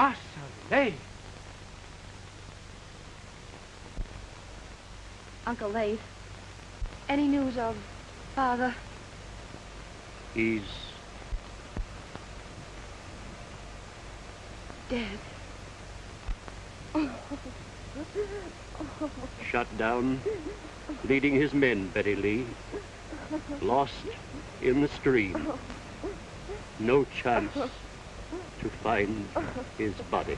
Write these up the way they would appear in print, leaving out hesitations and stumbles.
Marseille. Uncle Leith, any news of Father? He's dead. shot down, leading his men, Betty Lee. Lost in the stream. No chance to find his body.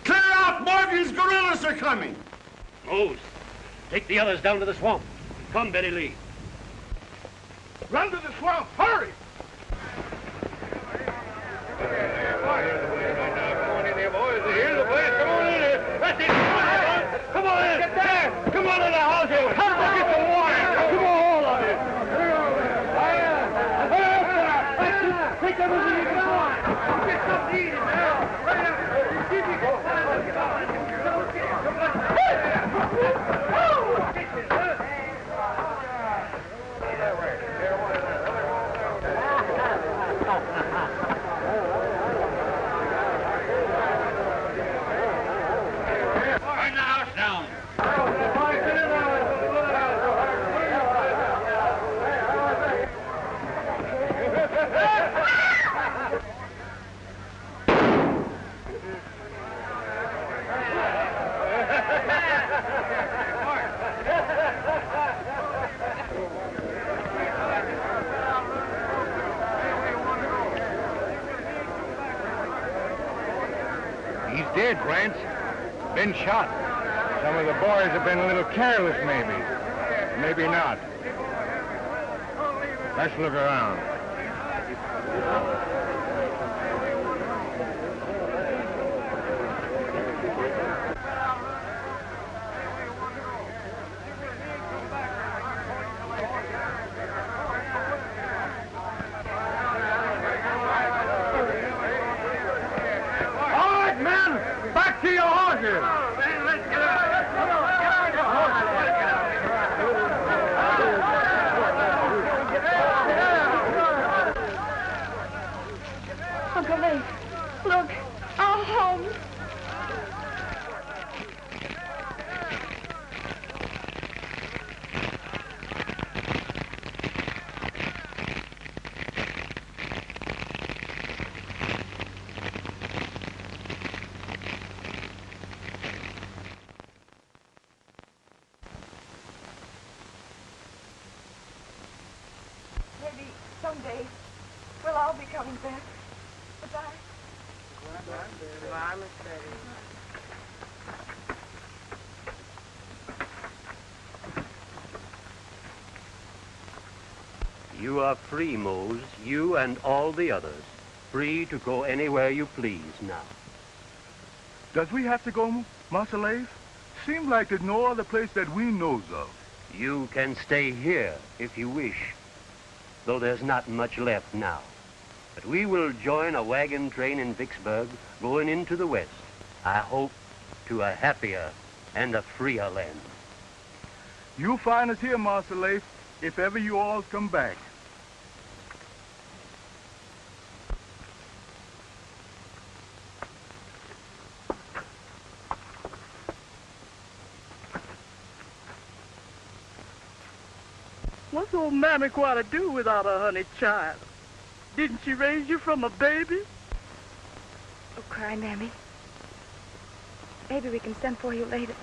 Clear out! Morgan's guerrillas are coming! Mose, take the others down to the swamp. Come, Betty Lee. Run to the swamp! Hurry! Here's the place. Come on in here. That's it. Come on in. Get there. Come on in the house here. Hurry, get some water. Come on, all of you. Take everything you can find. Get something to eat now. He's dead, Rance. Been shot. Some of the boys have been a little careless, maybe. Maybe not. Let's look around. To your horses! Uncle Leith, look, our home. Someday, we'll all be coming back. Goodbye. Goodbye, Miss Betty. You are free, Mose, you and all the others. Free to go anywhere you please now. Does we have to go, Master Leith? Seems like there's no other place that we knows of. You can stay here if you wish, though there's not much left now. But we will join a wagon train in Vicksburg going into the west. I hope to a happier and a freer land. You'll find us here, Master Leith, if ever you all come back. What's old Mammy going to do without her honey child? Didn't she raise you from a baby? Don't cry, Mammy. Maybe we can send for you later.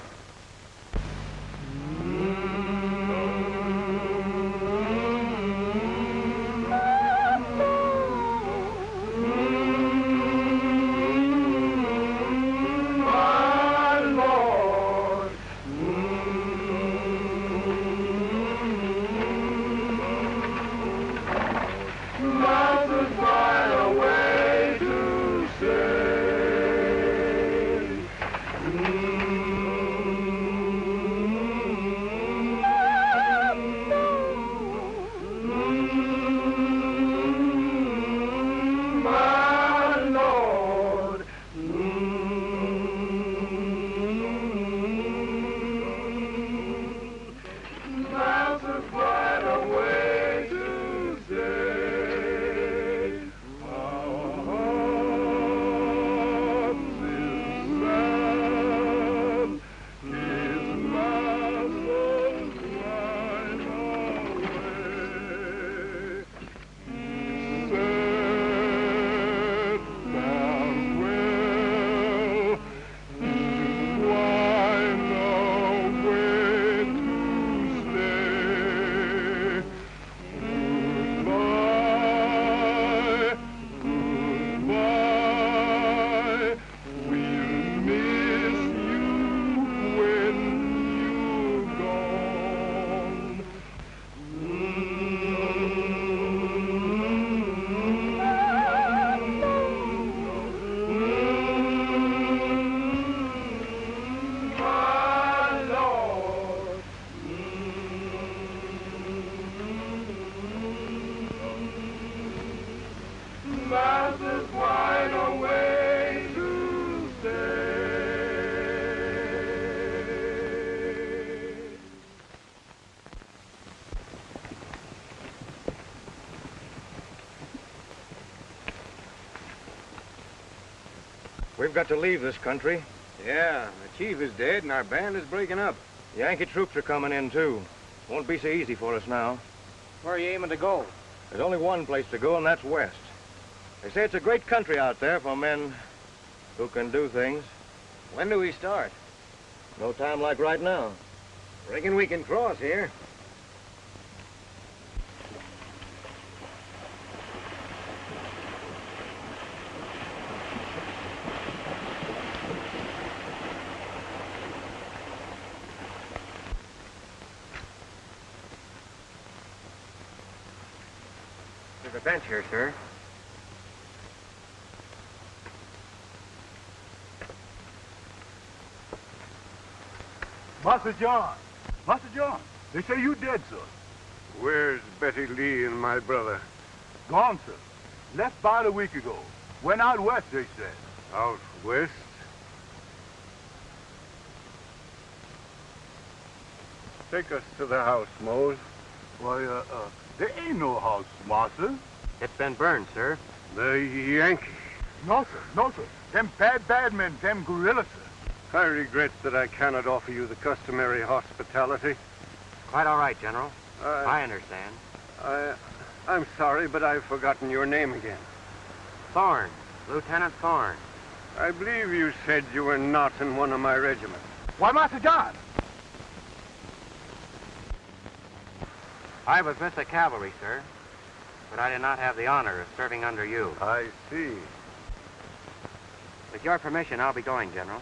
We've got to leave this country. Yeah, the chief is dead and our band is breaking up. Yankee troops are coming in, too. Won't be so easy for us now. Where are you aiming to go? There's only one place to go, and that's west. They say it's a great country out there for men who can do things. When do we start? No time like right now. Reckon we can cross here. There's a bench here, sir. Master John. Master John, they say you dead, sir. Where's Betty Lee and my brother? Gone, sir. Left about a week ago. Went out west, they said. Out west? Take us to the house, Mose. Why, there ain't no house, master. It's been burned, sir. The Yankees. No, sir. No, sir. Them bad men, them guerrillas, sir. I regret that I cannot offer you the customary hospitality. Quite all right, General. I understand. I'm sorry, but I've forgotten your name again. Thorn. Lieutenant Thorn. I believe you said you were not in one of my regiments. Why, Master John? I was with the cavalry, sir, but I did not have the honor of serving under you. I see. With your permission, I'll be going, General.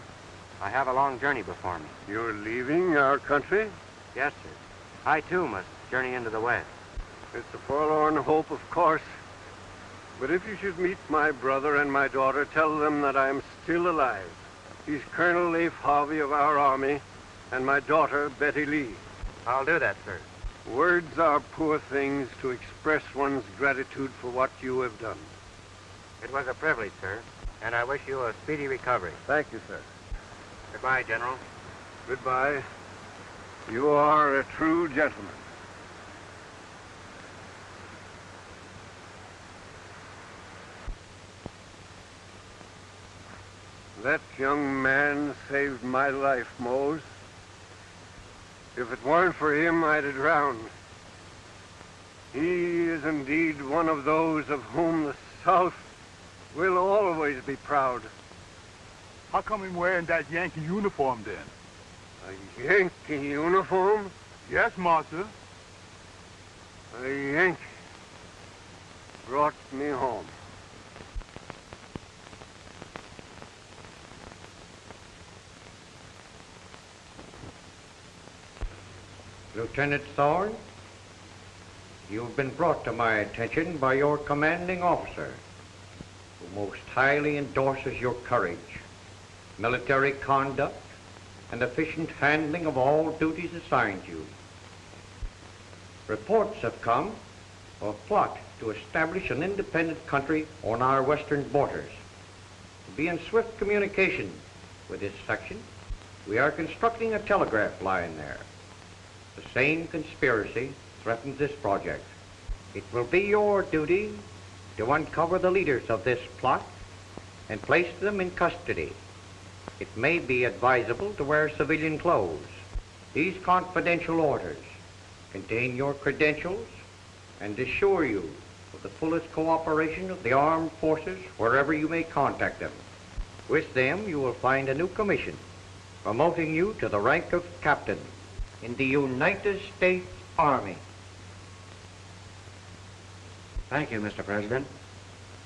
I have a long journey before me. You're leaving our country? Yes, sir. I, too, must journey into the West. It's a forlorn hope, of course. But if you should meet my brother and my daughter, tell them that I am still alive. He's Colonel Leif Harvey of our army, and my daughter, Betty Lee. I'll do that, sir. Words are poor things to express one's gratitude for what you have done. It was a privilege, sir, and I wish you a speedy recovery. Thank you, sir. Goodbye, General. Goodbye. You are a true gentleman. That young man saved my life, Mose. If it weren't for him, I'd have drowned. He is indeed one of those of whom the South will always be proud. How come him wearing that Yankee uniform, then? A Yankee uniform? Yes, master. A Yankee brought me home. Lieutenant Thorn, you've been brought to my attention by your commanding officer, who most highly endorses your courage, military conduct, and efficient handling of all duties assigned you. Reports have come of a plot to establish an independent country on our western borders. To be in swift communication with this section, we are constructing a telegraph line there. The same conspiracy threatens this project. It will be your duty to uncover the leaders of this plot and place them in custody. It may be advisable to wear civilian clothes. These confidential orders contain your credentials and assure you of the fullest cooperation of the armed forces wherever you may contact them. With them, you will find a new commission promoting you to the rank of captain in the United States Army. Thank you, Mr. President.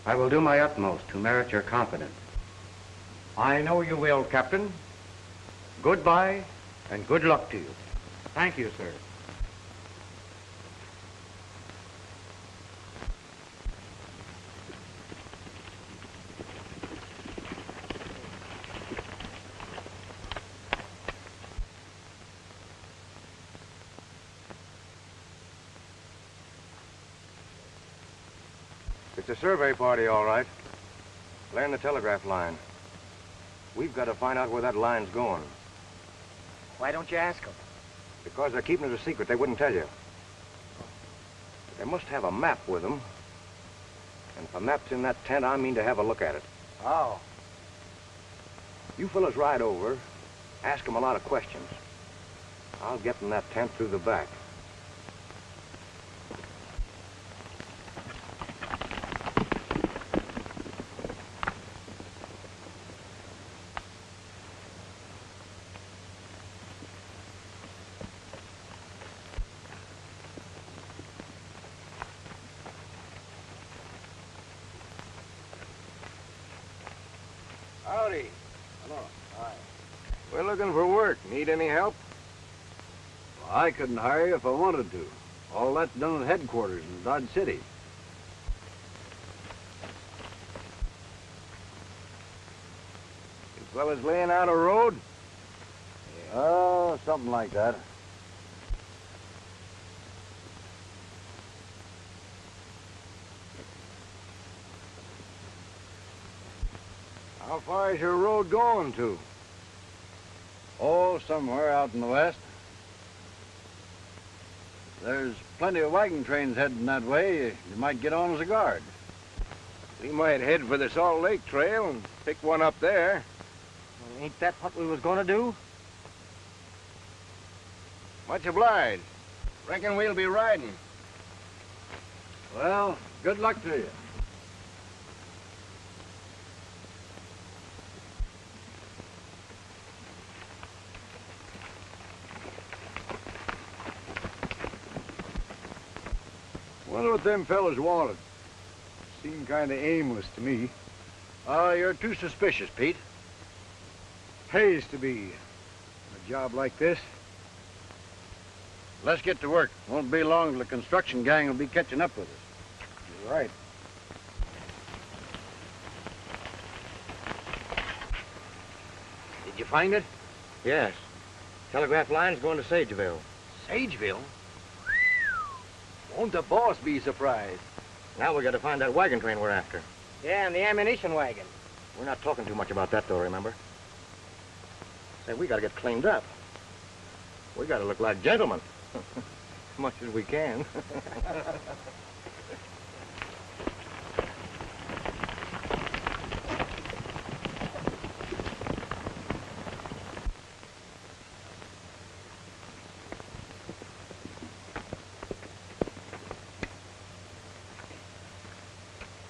I will do my utmost to merit your confidence. I know you will, Captain. Goodbye, and good luck to you. Thank you, sir. It's a survey party, all right. Laying the telegraph line. We've got to find out where that line's going. Why don't you ask them? Because they're keeping it a secret, they wouldn't tell you. They must have a map with them. And if a map's in that tent, I mean to have a look at it. Oh. You fellas ride over, ask them a lot of questions. I'll get in that tent through the back. Howdy. Hello. Hi. We're looking for work. Need any help? Well, I couldn't hire you if I wanted to. All that's done at headquarters in Dodge City. You fellas laying out a road? Oh, something like that. How far is your road going to? Oh, somewhere out in the west. There's plenty of wagon trains heading that way. You might get on as a guard. We might head for the Salt Lake Trail and pick one up there. Well, ain't that what we was gonna do? Much obliged. Reckon we'll be riding. Well, good luck to you. Wonder what them fellas wanted. Seemed kind of aimless to me. Oh, you're too suspicious, Pete. Pays to be. A job like this. Let's get to work. Won't be long till the construction gang will be catching up with us. You're right. Did you find it? Yes. Telegraph line's going to Sageville. Sageville? Won't the boss be surprised? Now we got to find that wagon train we're after. Yeah, and the ammunition wagon. We're not talking too much about that, though, remember? Say, we got to get cleaned up. We got to look like gentlemen. As much as we can.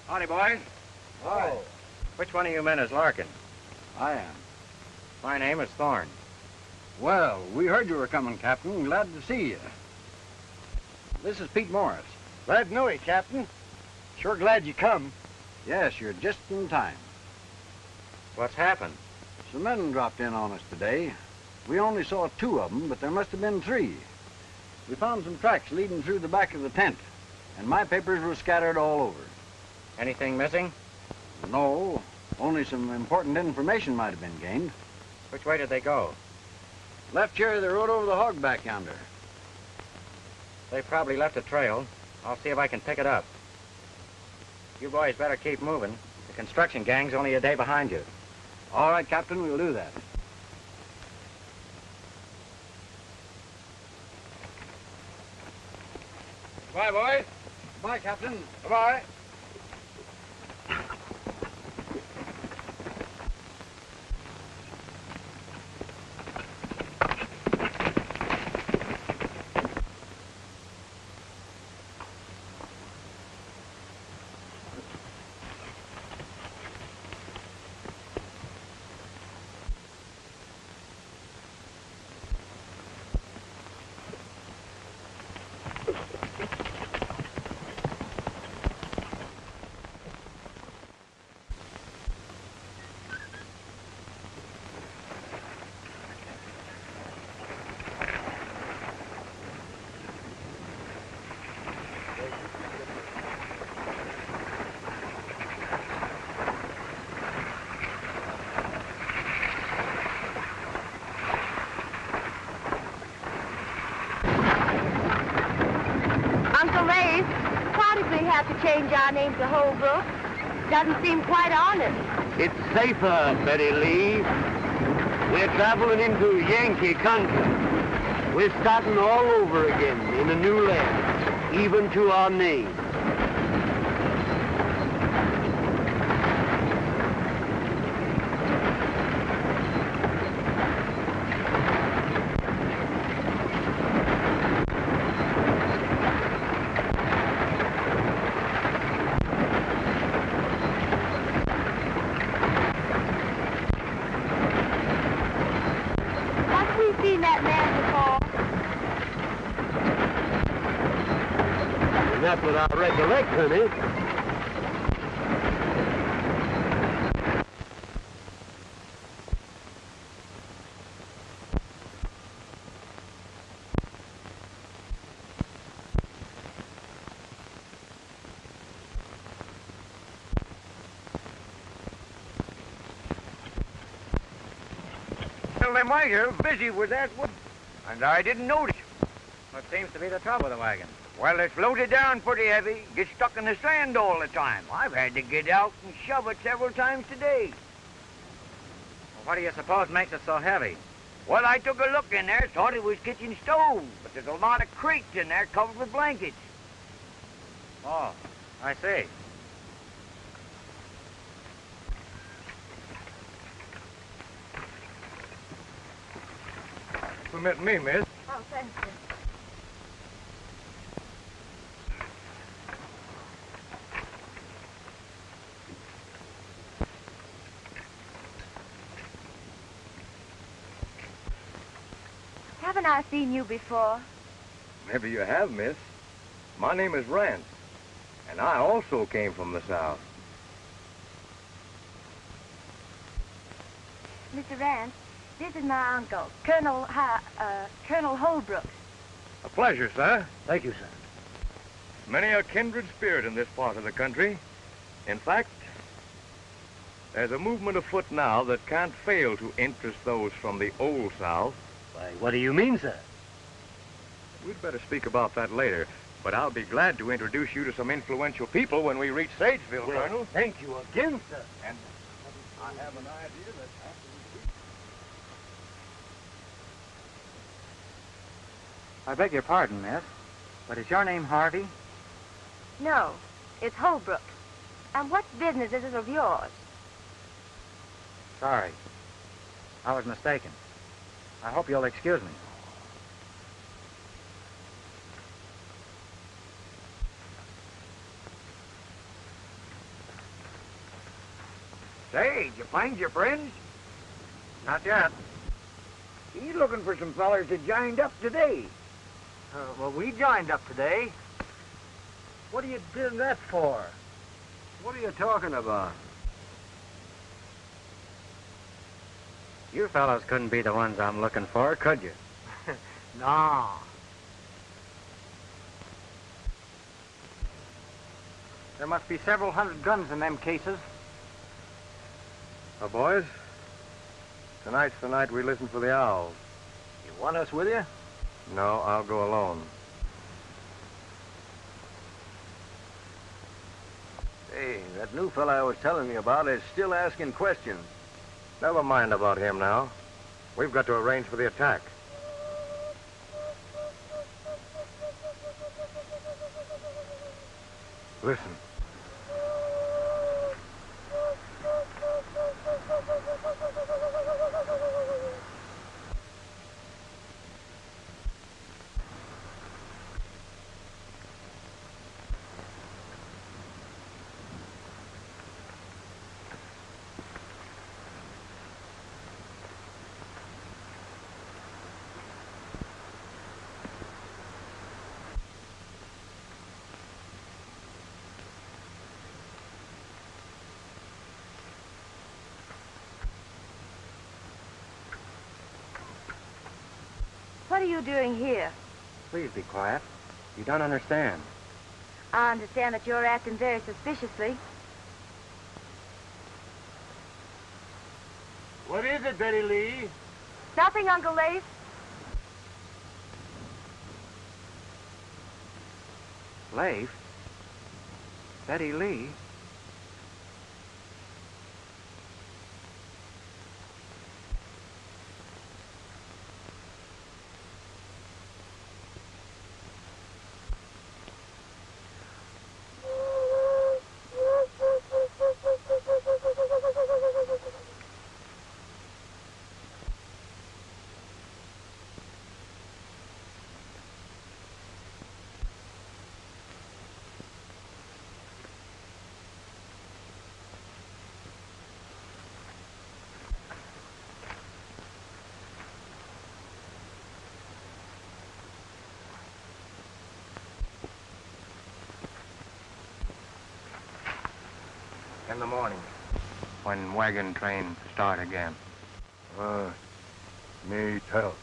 Howdy, boys. Hi. Which one of you men is Larkin? I am. My name is Thorn. Well, we heard you were coming, Captain. Glad to see you. This is Pete Morris. Glad to know you, Captain. Sure glad you come. Yes, you're just in time. What's happened? Some men dropped in on us today. We only saw 2 of them, but there must have been 3. We found some tracks leading through the back of the tent, and my papers were scattered all over. Anything missing? No, only some important information might have been gained. Which way did they go? Left here, they rode over the hog back yonder. They probably left a trail. I'll see if I can pick it up. You boys better keep moving. The construction gang's only a day behind you. All right, Captain, we'll do that. Bye, boys. Bye, Captain. Bye-bye. Have to change our name to Holbrook. Doesn't seem quite honest. It's safer, Betty Lee. We're traveling into Yankee country. We're starting all over again in a new land, even to our name. Not that I recollect, honey. Well, they might have. Busy with that wood. And I didn't notice. What seems to be the trouble with the wagon? Well, it's loaded down pretty heavy. Gets stuck in the sand all the time. I've had to get out and shove it several times today. Well, what do you suppose makes it so heavy? Well, I took a look in there, thought it was kitchen stove, but there's a lot of crates in there covered with blankets. Oh, I see. Permit me, miss. Oh, thank you. Haven't I seen you before? Maybe you have, miss. My name is Rance, and I also came from the South. Mr. Rance, this is my uncle, Colonel Holbrook. A pleasure, sir. Thank you, sir. Many a kindred spirit in this part of the country. In fact, there's a movement afoot now that can't fail to interest those from the old South. Why, what do you mean, sir? We'd better speak about that later, but I'll be glad to introduce you to some influential people when we reach Sageville, Well, Colonel. thank you again, sir. And I have an idea that after we reach... I beg your pardon, miss, but is your name Harvey? No, it's Holbrook. And what business is it of yours? Sorry. I was mistaken. I hope you'll excuse me. Say, did you find your friends? Not yet. He's looking for some fellers that joined up today. Well, we joined up today. What are you doing that for? What are you talking about? You fellows couldn't be the ones I'm looking for, could you? No. There must be several hundred guns in them cases. Now, boys, tonight's the night we listen for the owls. You want us with you? No, I'll go alone. Hey, that new fella I was telling you about is still asking questions. Never mind about him now. We've got to arrange for the attack. Listen. What are you doing here? Please be quiet. You don't understand. I understand that you're acting very suspiciously. What is it, Betty Lee? Nothing, Uncle Lace. Leif? Betty Lee? in the morning when wagon train start again. Me tell.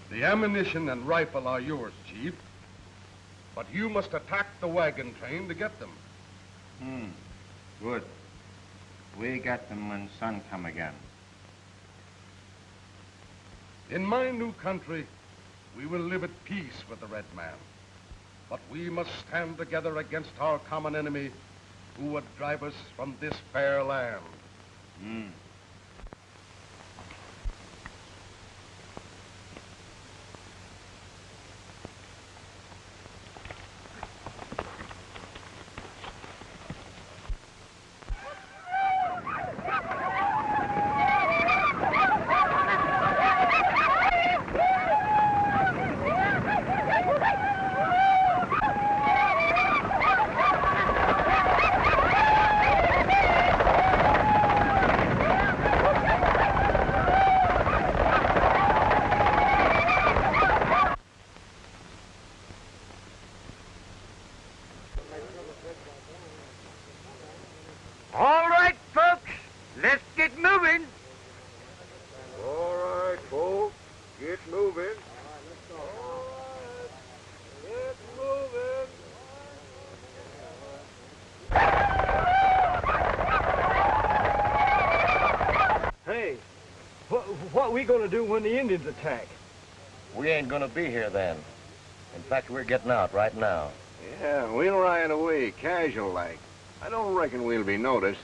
The ammunition and rifle are yours, Chief. But you must attack the wagon train to get them. Good. We get them when sun come again. In my new country, we will live at peace with the red man. But we must stand together against our common enemy who would drive us from this fair land. All right, folks, let's get moving. All right, folks, get moving. Hey, what are we going to do when the Indians attack? We ain't gonna be here then. In fact, we're getting out right now. Yeah, we'll ride away, casual like. I don't reckon we'll be noticed.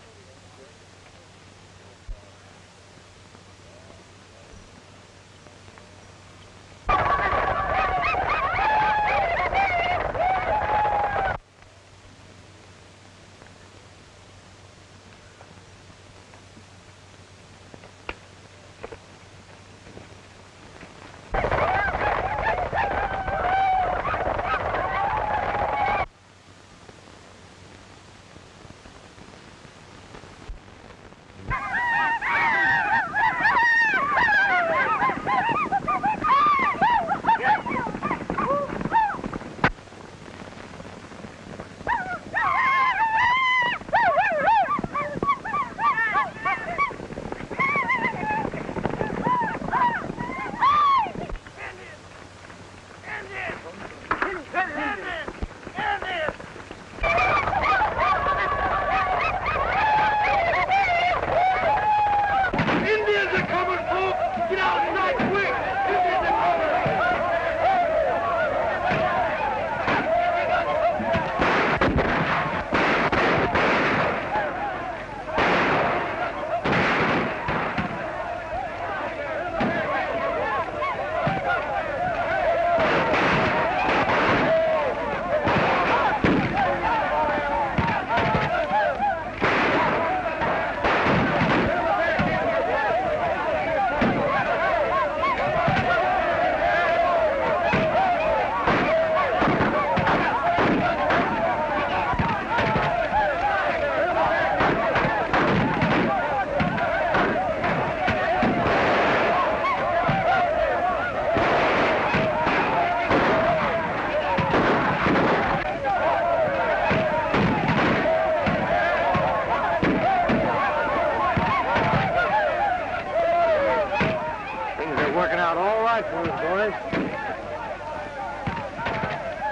working out all right for us, boys.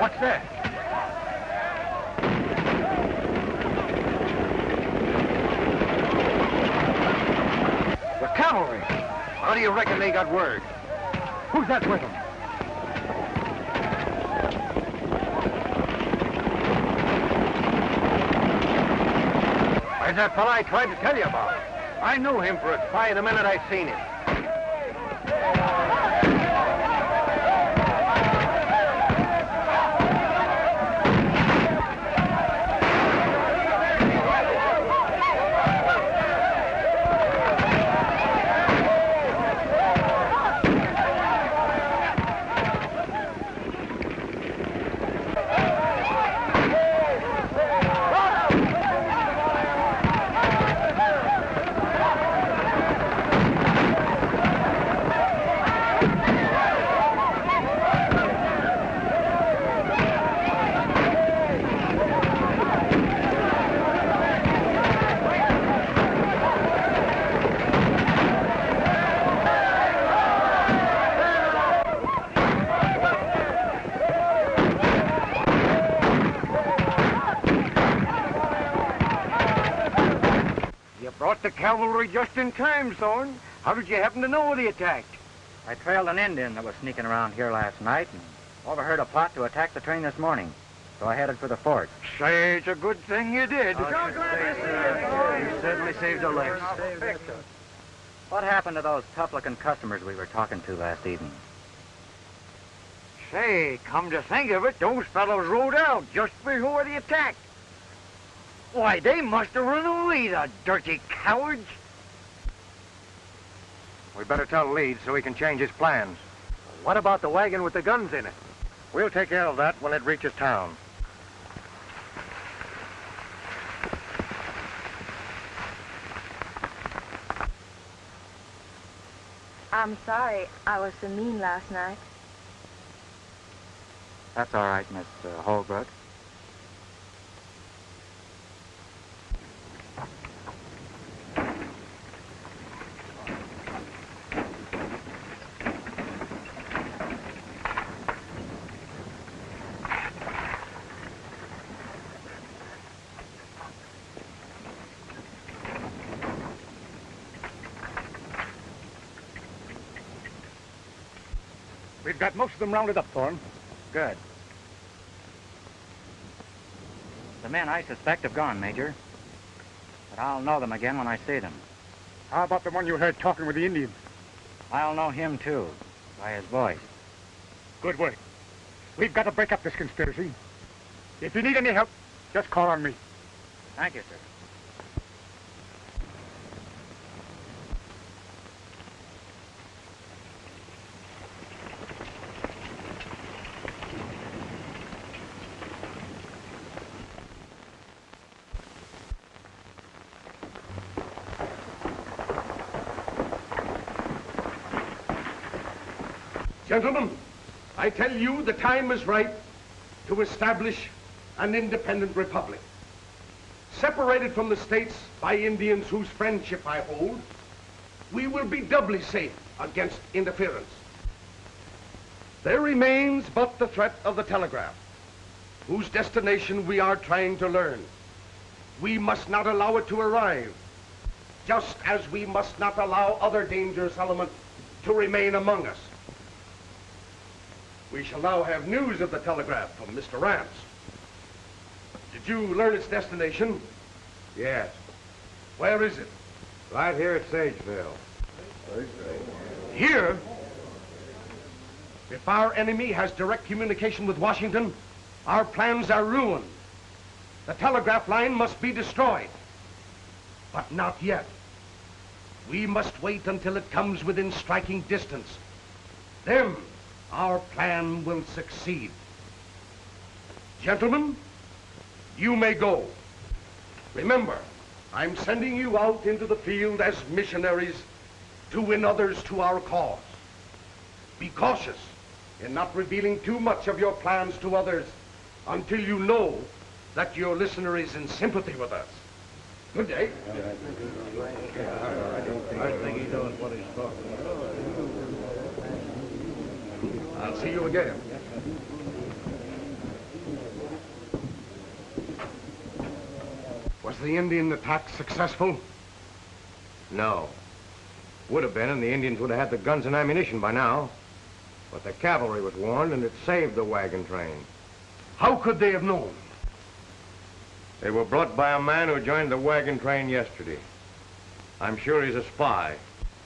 What's that? The cavalry. How do you reckon they got word? Who's that with them? Where's that fella I tried to tell you about? I knew him for a spy the minute I seen him. Brought the cavalry just in time, Thorn. How did you happen to know they attacked? I trailed an Indian that was sneaking around here last night and overheard a plot to attack the train this morning. So I headed for the fort. Say, it's a good thing you did. You certainly saved a life. What happened to those tough-looking customers we were talking to last evening? Say, come to think of it, those fellows rode out just before the attack. Why, they must have run away, the dirty cowards. We better tell Leeds so he can change his plans. What about the wagon with the guns in it? We'll take care of that when it reaches town. I'm sorry I was so mean last night. That's all right, Miss Holbrook. We've got most of them rounded up, Thorn. Good. The men I suspect have gone, Major. But I'll know them again when I see them. How about the one you heard talking with the Indians? I'll know him, too, by his voice. Good work. We've got to break up this conspiracy. If you need any help, just call on me. Thank you, sir. Gentlemen, I tell you the time is right to establish an independent republic. Separated from the states by Indians whose friendship I hold, we will be doubly safe against interference. There remains but the threat of the telegraph, whose destination we are trying to learn. We must not allow it to arrive, just as we must not allow other dangerous elements to remain among us. We shall now have news of the telegraph from Mr. Rance. Did you learn its destination? Yes. Where is it? Right here at Sageville. Here? If our enemy has direct communication with Washington, our plans are ruined. The telegraph line must be destroyed. But not yet. We must wait until it comes within striking distance. Then, our plan will succeed. Gentlemen, you may go. Remember, I'm sending you out into the field as missionaries to win others to our cause. Be cautious in not revealing too much of your plans to others until you know that your listener is in sympathy with us. Good day. I think he knows what he's talking about. I'll see you again. Was the Indian attack successful? No. Would have been, and the Indians would have had the guns and ammunition by now. But the cavalry was warned, and it saved the wagon train. How could they have known? They were brought by a man who joined the wagon train yesterday. I'm sure he's a spy.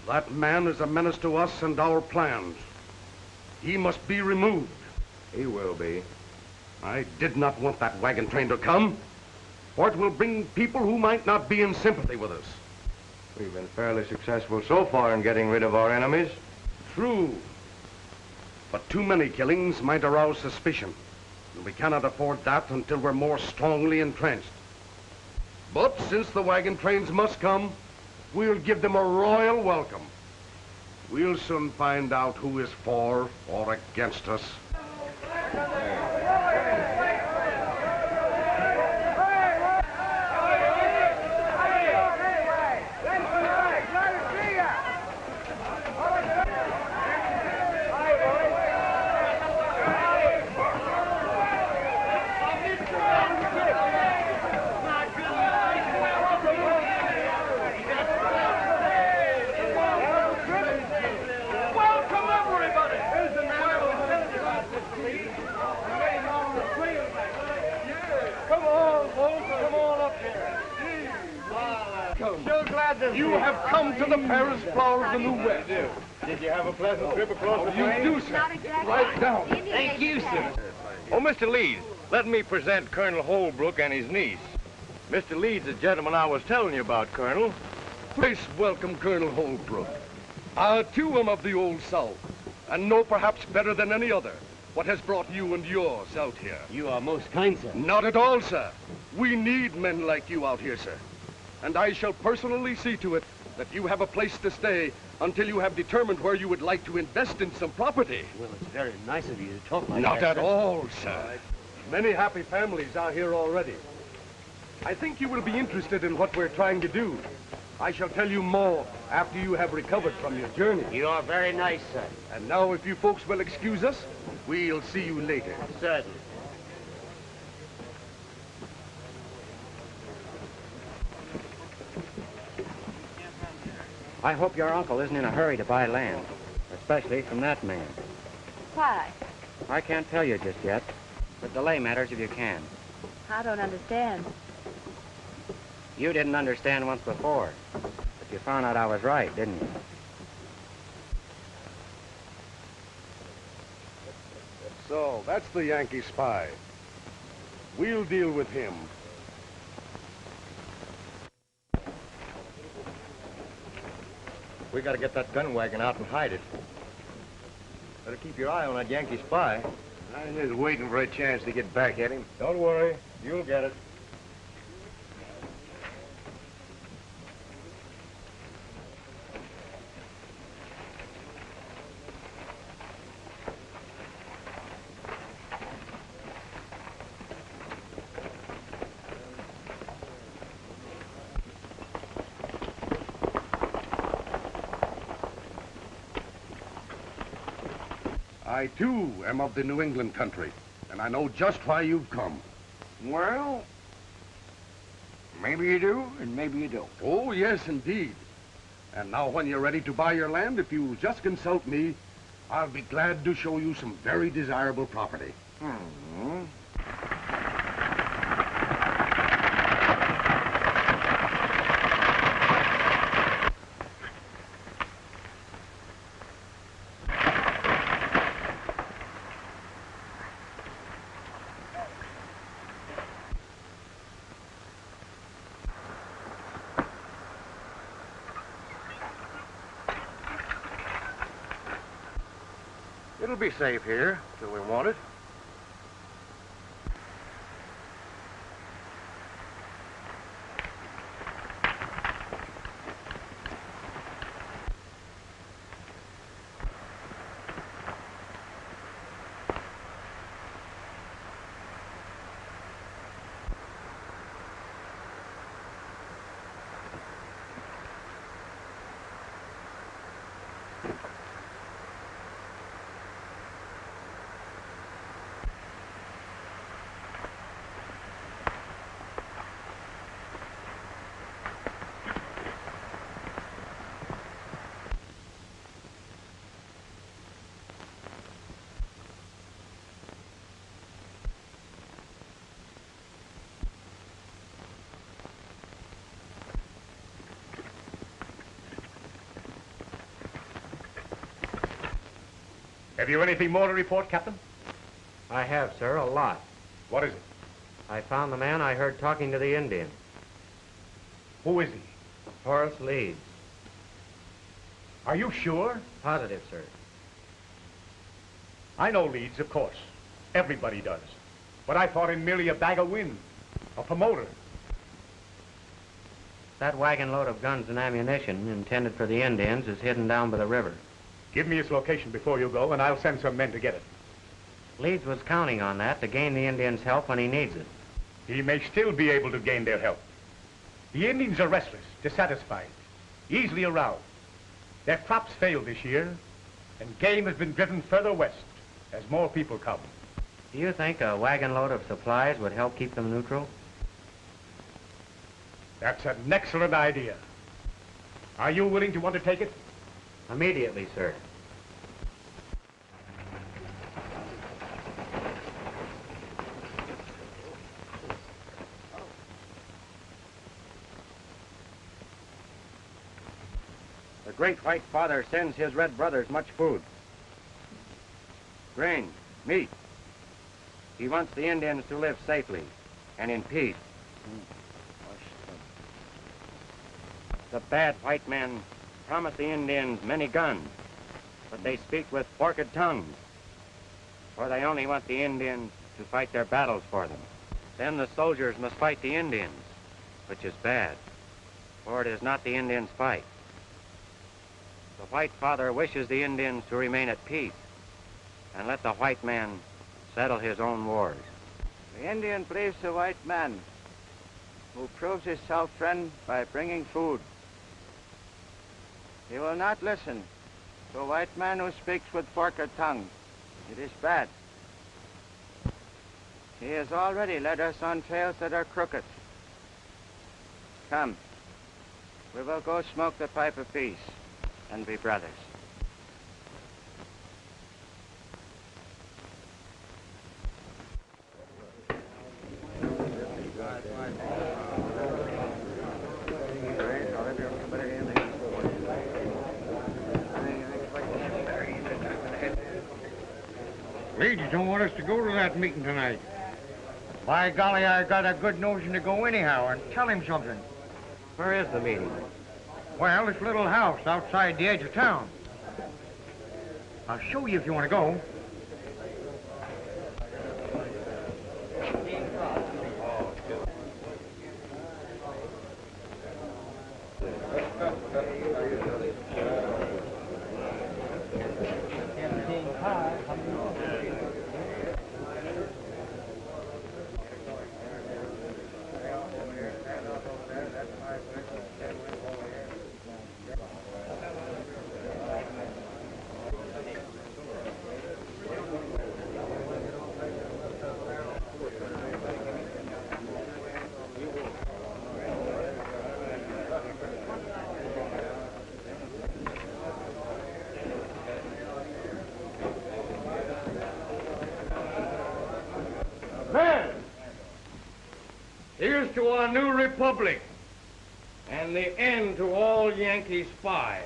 That man is a menace to us and our plans. He must be removed. He will be. I did not want that wagon train to come, for it will bring people who might not be in sympathy with us. We've been fairly successful so far in getting rid of our enemies. True. But too many killings might arouse suspicion. And we cannot afford that until we're more strongly entrenched. But since the wagon trains must come, we'll give them a royal welcome. We'll soon find out who is for or against us. You have come to the Paris flower of the New West. Did you have a pleasant trip across the plains? You do, sir. Right down. Thank you, sir. Oh, Mr. Leeds, let me present Colonel Holbrook and his niece. Mr. Leeds, the gentleman I was telling you about, Colonel. Please welcome Colonel Holbrook. Too am of the Old South, and know perhaps better than any other what has brought you and yours out here. You are most kind, sir. Not at all, sir. We need men like you out here, sir. And I shall personally see to it that you have a place to stay until you have determined where you would like to invest in some property. Well, it's very nice of you to talk like Not that. at all, sir. Many happy families are here already. I think you will be interested in what we're trying to do. I shall tell you more after you have recovered from your journey. You are very nice, sir. And now, if you folks will excuse us, we'll see you later. Certainly. I hope your uncle isn't in a hurry to buy land, especially from that man. Why? I can't tell you just yet, but delay matters if you can. I don't understand. You didn't understand once before, but you found out I was right, didn't you? So, that's the Yankee spy. We'll deal with him. We gotta get that gun wagon out and hide it. Better keep your eye on that Yankee spy. I'm just waiting for a chance to get back at him. Don't worry, you'll get it. I, too, am of the New England country, and I know just why you've come. Well, maybe you do, and maybe you don't. Oh, yes, indeed. And now when you're ready to buy your land, if you'll just consult me, I'll be glad to show you some very desirable property. Hmm. It'll be safe here till we want it. Have you anything more to report, Captain? I have, sir, a lot. What is it? I found the man I heard talking to the Indian. Who is he? Horace Leeds. Are you sure? Positive, sir. I know Leeds, of course. Everybody does. But I thought him merely a bag of wind, a promoter. That wagon load of guns and ammunition intended for the Indians is hidden down by the river. Give me its location before you go, and I'll send some men to get it. Leeds was counting on that to gain the Indians' help when he needs it. He may still be able to gain their help. The Indians are restless, dissatisfied, easily aroused. Their crops failed this year, and game has been driven further west as more people come. Do you think a wagon load of supplies would help keep them neutral? That's an excellent idea. Are you willing to undertake it? Immediately, sir. The Great White Father sends his red brothers much food. Grain, meat. He wants the Indians to live safely and in peace. The bad white men promise the Indians many guns, but they speak with forked tongues, for they only want the Indians to fight their battles for them. Then the soldiers must fight the Indians, which is bad, for it is not the Indians' fight. The White Father wishes the Indians to remain at peace and let the white man settle his own wars. The Indian believes the white man, who proves himself friend by bringing food. He will not listen to a white man who speaks with forked tongue. It is bad. He has already led us on trails that are crooked. Come, we will go smoke the pipe of peace and be brothers. Leeds don't want us to go to that meeting tonight. By golly, I got a good notion to go anyhow and tell him something. Where is the meeting? Well, this little house outside the edge of town. I'll show you if you want to go. Here's to our new republic and the end to all Yankee spies.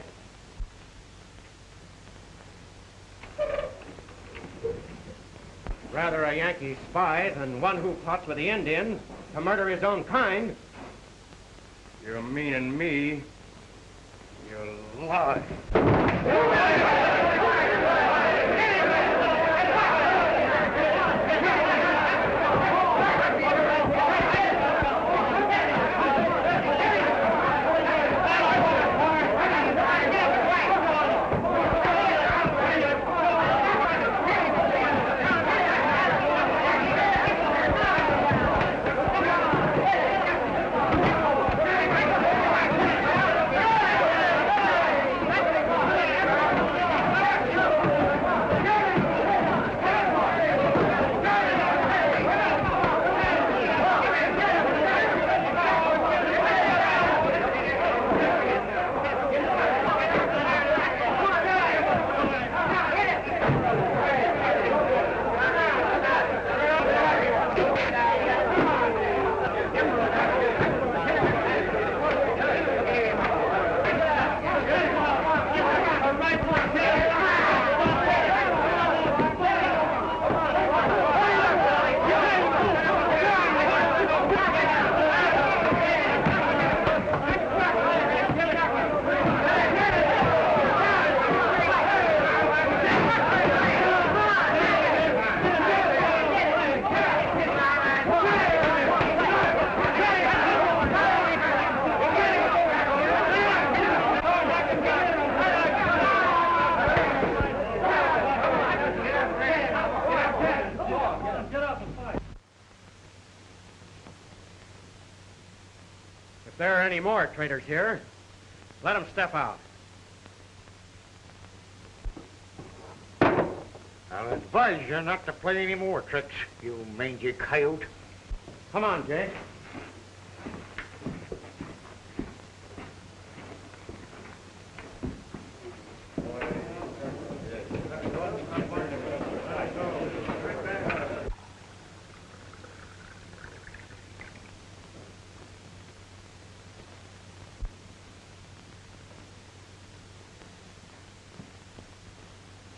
Rather a Yankee spy than one who plots with the Indians to murder his own kind. You're meaning me. You lie. there are any more traitors here, let them step out. I'll advise you not to play any more tricks, you mangy coyote. Come on, Jake.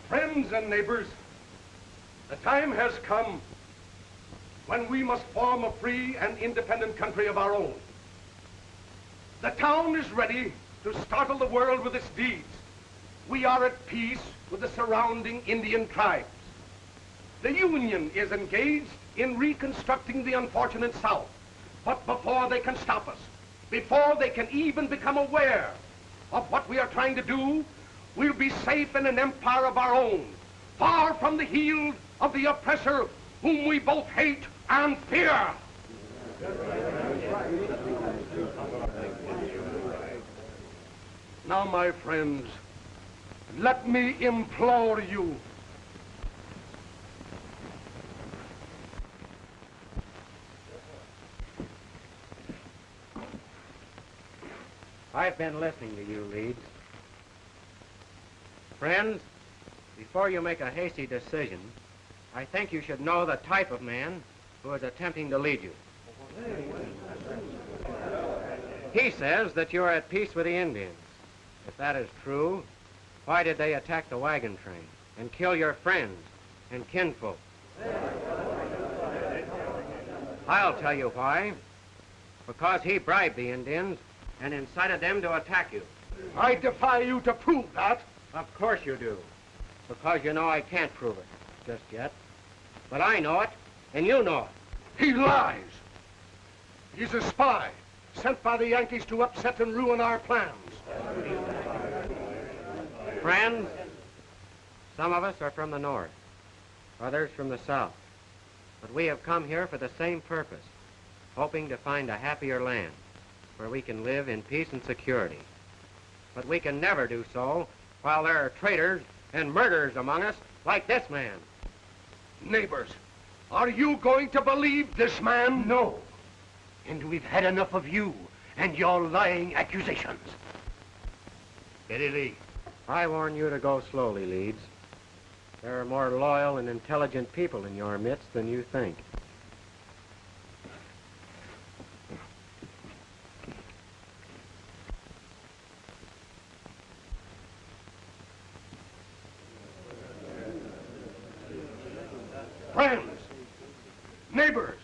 Friends and neighbors, the time has come when we must form a free and independent country of our own. The town is ready to startle the world with its deeds. We are at peace with the surrounding Indian tribes. The Union is engaged in reconstructing the unfortunate South. But before they can stop us, before they can even become aware of what we are trying to do, we'll be safe in an empire of our own, far from the heel of the oppressor whom we both hate and fear. Now, my friends, let me implore you. I've been listening to you, Leeds. Friends, before you make a hasty decision, I think you should know the type of man who is attempting to lead you. He says that you're at peace with the Indians. If that is true, why did they attack the wagon train and kill your friends and kinfolk? I'll tell you why. Because he bribed the Indians and incited them to attack you. I defy you to prove that. Of course you do. Because you know I can't prove it just yet. But I know it, and you know it. He lies. He's a spy, sent by the Yankees to upset and ruin our plans. Friends, some of us are from the north, others from the south. But we have come here for the same purpose, hoping to find a happier land where we can live in peace and security. But we can never do so while there are traitors and murderers among us like this man. Neighbors, are you going to believe this man? No. And we've had enough of you and your lying accusations. Steady, Lee. I warn you to go slowly, Leeds. There are more loyal and intelligent people in your midst than you think. Friends, neighbors,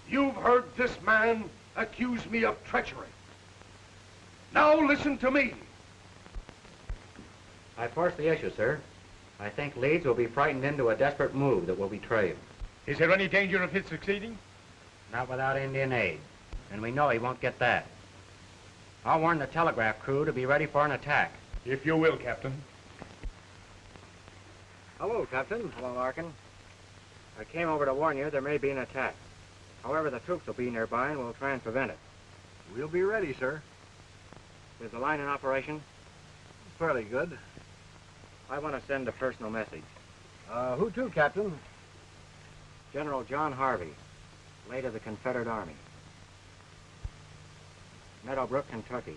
you've heard this man accuse me of treachery. Now listen to me. I force the issue, sir. I think Leeds will be frightened into a desperate move that will betray him. Is there any danger of his succeeding? Not without Indian aid, and we know he won't get that. I'll warn the telegraph crew to be ready for an attack. If you will, Captain. Hello, Captain. Hello, Larkin. I came over to warn you there may be an attack. However, the troops will be nearby and we'll try and prevent it. We'll be ready, sir. Is the line in operation? Fairly good. I want to send a personal message. Who to, Captain? General John Harvey, late of the Confederate Army. Meadowbrook, Kentucky.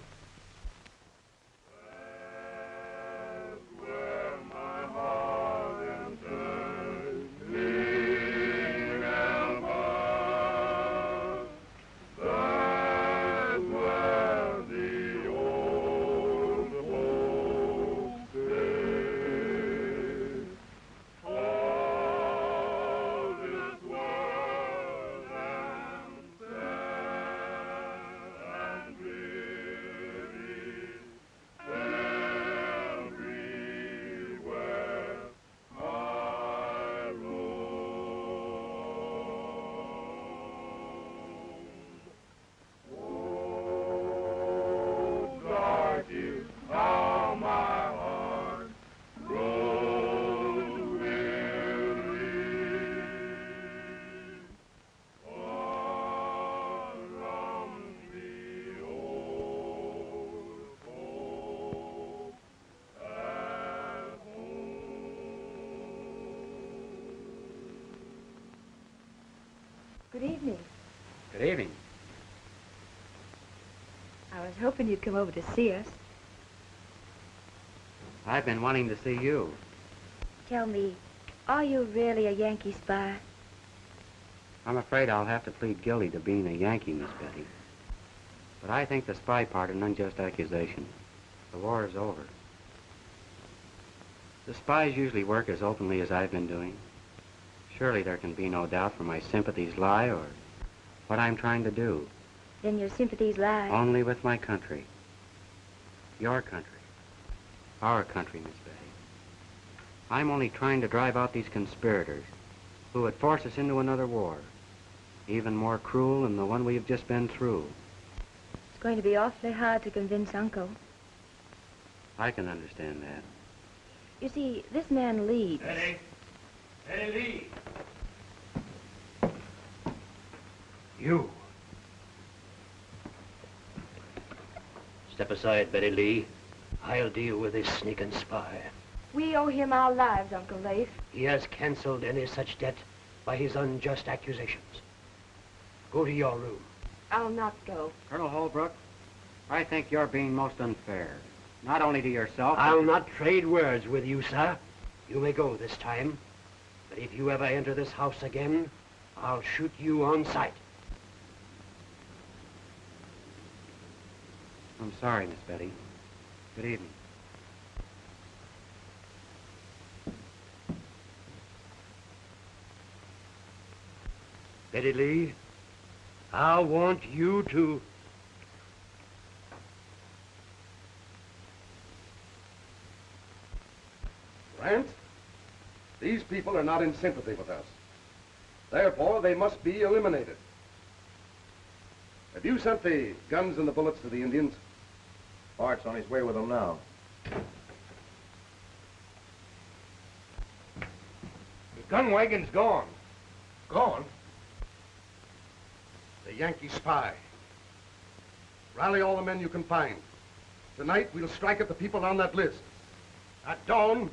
Good evening. Good evening. I was hoping you'd come over to see us. I've been wanting to see you. Tell me, are you really a Yankee spy? I'm afraid I'll have to plead guilty to being a Yankee, Miss Betty. But I think the spy part an unjust accusation. The war is over. The spies usually work as openly as I've been doing. Surely there can be no doubt where my sympathies lie or what I'm trying to do. Then your sympathies lie... Only with my country. Your country. Our country, Miss Betty. I'm only trying to drive out these conspirators who would force us into another war, even more cruel than the one we've just been through. It's going to be awfully hard to convince Uncle. I can understand that. You see, this man Leeds... Betty! Betty Lee! You. Step aside, Betty Lee. I'll deal with this sneaking spy. We owe him our lives, Uncle Leif. He has canceled any such debt by his unjust accusations. Go to your room. I'll not go. Colonel Holbrook, I think you're being most unfair. Not only to yourself... I'll not trade words with you, sir. You may go this time. But if you ever enter this house again, I'll shoot you on sight. I'm sorry, Miss Betty. Good evening. Betty Lee, I want you to... Rance, these people are not in sympathy with us. Therefore, they must be eliminated. Have you sent the guns and the bullets to the Indians? Bart's on his way with them now. The gun wagon's gone. Gone? The Yankee spy. Rally all the men you can find. Tonight, we'll strike at the people on that list. At dawn,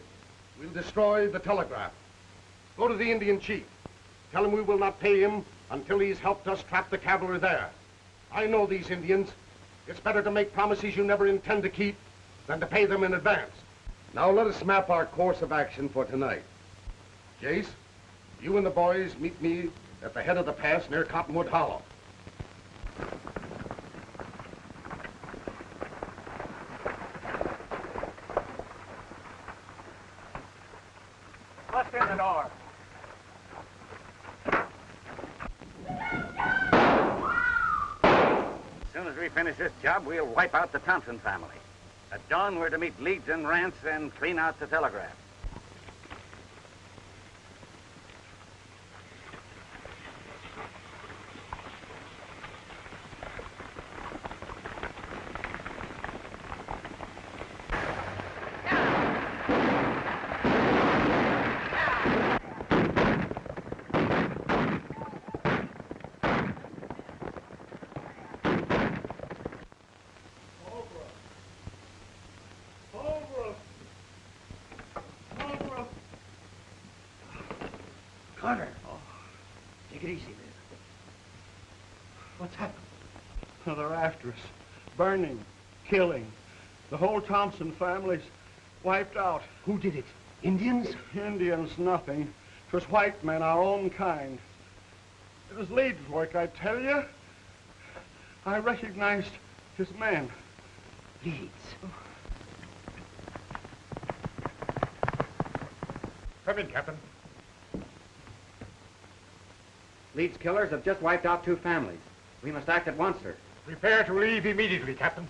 we'll destroy the telegraph. Go to the Indian chief. Tell him we will not pay him until he's helped us trap the cavalry there. I know these Indians. It's better to make promises you never intend to keep than to pay them in advance. Now let us map our course of action for tonight. Jace, you and the boys meet me at the head of the pass near Cottonwood Hollow. Bust in the door. As soon as we finish this job, we'll wipe out the Thompson family. At dawn, we're to meet Leeds and Rance and clean out the telegraph. Carter. Oh, take it easy, man. What's happened? Oh, they're after us. Burning, killing. The whole Thompson family's wiped out. Who did it? Indians? Indians, nothing. It was white men, our own kind. It was Leeds' work, I tell you. I recognized his men. Leeds. Come in, Captain. Leeds killers have just wiped out 2 families. We must act at once, sir. Prepare to leave immediately, Captain.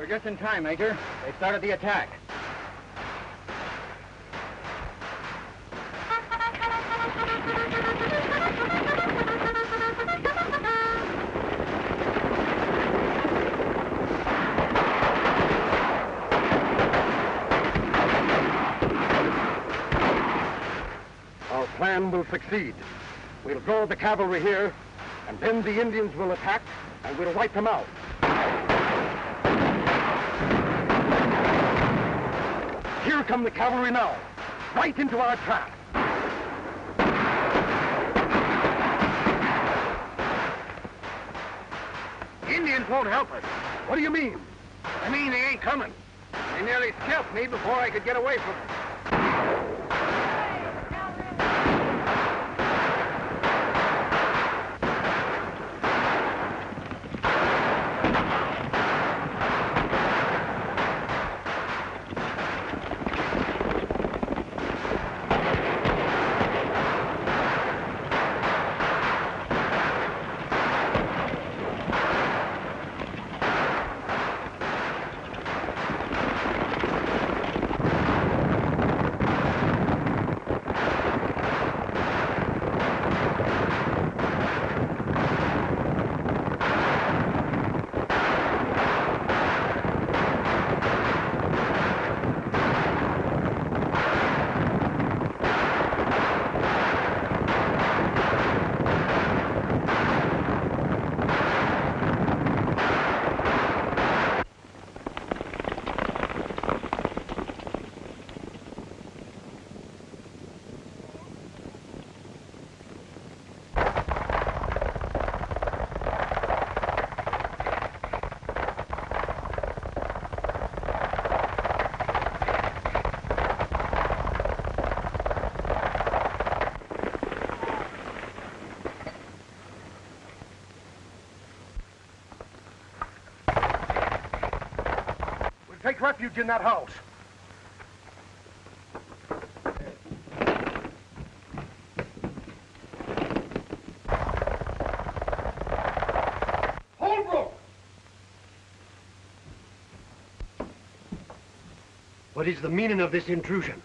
We're just in time, Major. They started the attack. Our plan will succeed. We'll draw the cavalry here, and then the Indians will attack, and we'll wipe them out. Here come the cavalry now, right into our trap. Indians won't help us. What do you mean? I mean they ain't coming. They nearly scalped me before I could get away from them. Take refuge in that house. Holbrook! What is the meaning of this intrusion?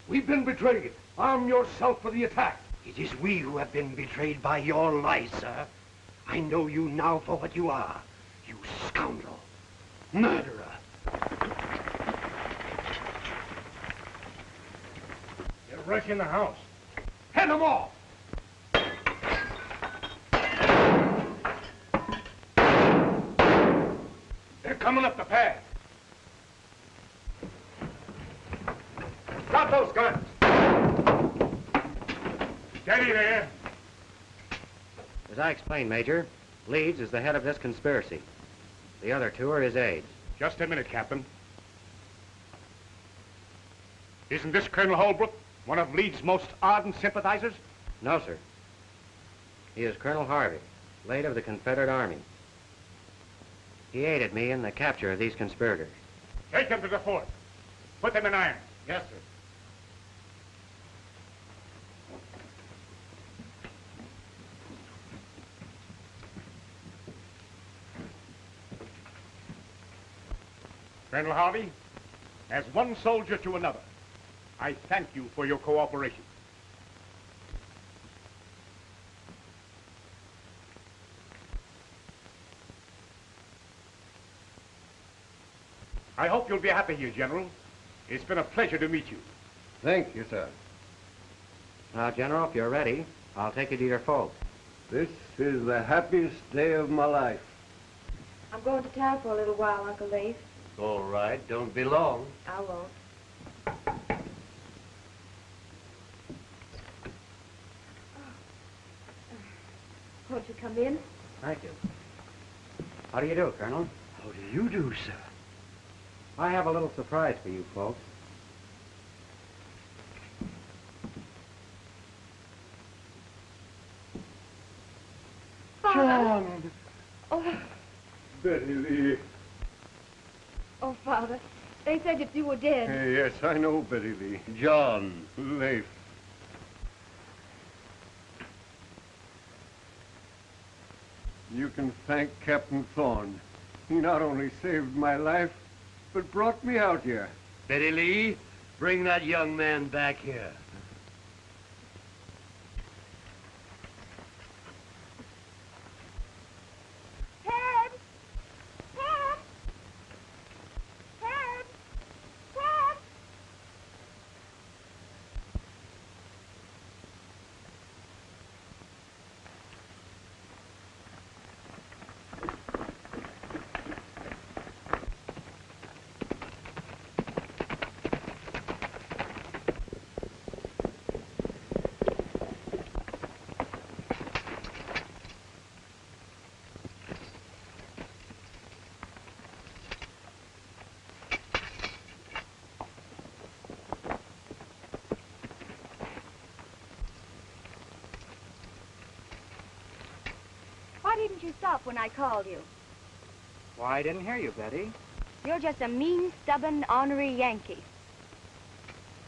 We've been betrayed. Arm yourself for the attack. It is we who have been betrayed by your lies, sir. I know you now for what you are. You scoundrel. Murderer. They're rushing the house. Head them off! They're coming up the path. Drop those guns! Steady there. As I explained, Major, Leeds is the head of this conspiracy. The other two are his aides. Just a minute, Captain. Isn't this Colonel Holbrook one of Leeds' most ardent sympathizers? No, sir. He is Colonel Harvey, late of the Confederate Army. He aided me in the capture of these conspirators. Take them to the fort. Put them in irons. Yes, sir. Colonel Harvey, as one soldier to another, I thank you for your cooperation. I hope you'll be happy here, General. It's been a pleasure to meet you. Thank you, sir. Now, General, if you're ready, I'll take you to your folks. This is the happiest day of my life. I'm going to town for a little while, Uncle Leif. All right, don't be long. I won't. Won't you come in? Thank you. How do you do, Colonel? How do you do, sir? I have a little surprise for you folks. John! Oh, Betty Lee. oh, Father. They said that you were dead. Yes, I know Betty Lee. John. Leif. You can thank Captain Thorn. He not only saved my life, what brought me out here. Betty Lee, bring that young man back here. Ted! Ted! Ted! Ted! Why didn't you stop when I called you? Why, I didn't hear you, Betty. You're just a mean, stubborn, ornery Yankee.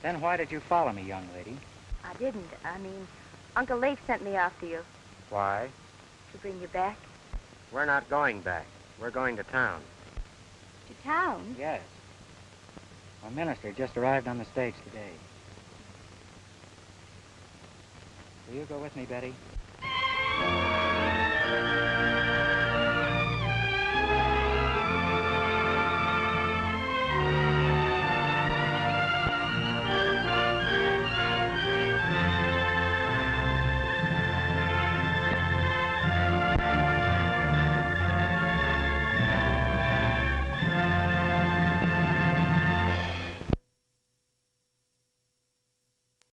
Then why did you follow me, young lady? I didn't. I mean, Uncle Leif sent me after you Why? to bring you back. We're not going back. We're going to town. To town? Yes. A minister just arrived on the stage today. Will you go with me, Betty?